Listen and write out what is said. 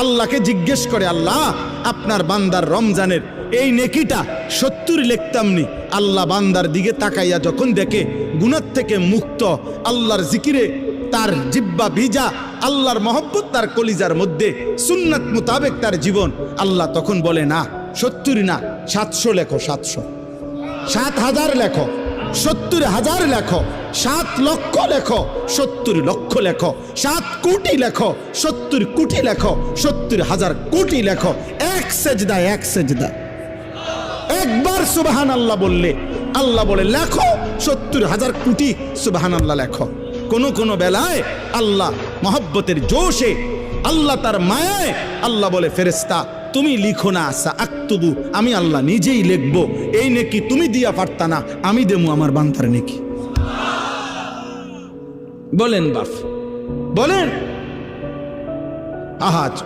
আল্লাহকে জিজ্ঞেস করে, আল্লাহ আপনার বান্দার রমজানের এই নেকিটা 70 লিখতাম নি। আল্লাহ বান্দার দিকে তাকাইয়া যখন দেখে গুনাহ থেকে মুক্ত, আল্লাহর জিকিরে তার জিব্বা ভিজা, আল্লাহর মহব্বত তার কলিজার মধ্যে, সুন্নাত মোতাবেক তার জীবন, আল্লাহ তখন বলে না 70 না 700 লেখো, 700, 7,000 লেখো, 70,000 লেখো, 7 লক্ষ লেখো, 70 লক্ষ লেখো, 7 কোটি লেখো, 70 কোটি লেখো, 70,000 কোটি লেখো। এক সেজদা, এক সেজদা, একবার সুবহানাল্লাহ বললে আল্লাহ বলে লেখো 70,000 কোটি সুবহানাল্লাহ লেখো। কোন বেলায় আল্লাহ মহব্বতের জোশে, আল্লাহ তার মায়ায় আল্লাহ বলে, ফেরেশতা তুমি লিখো না, আক্তুবু, আমি আল্লাহ নিজেই লিখবো। এই নেকি তুমি দিয়া পারতা না, আমি দেবো আমার বান্দার নেকি। বলেন বাপ, বলেন। আহাজ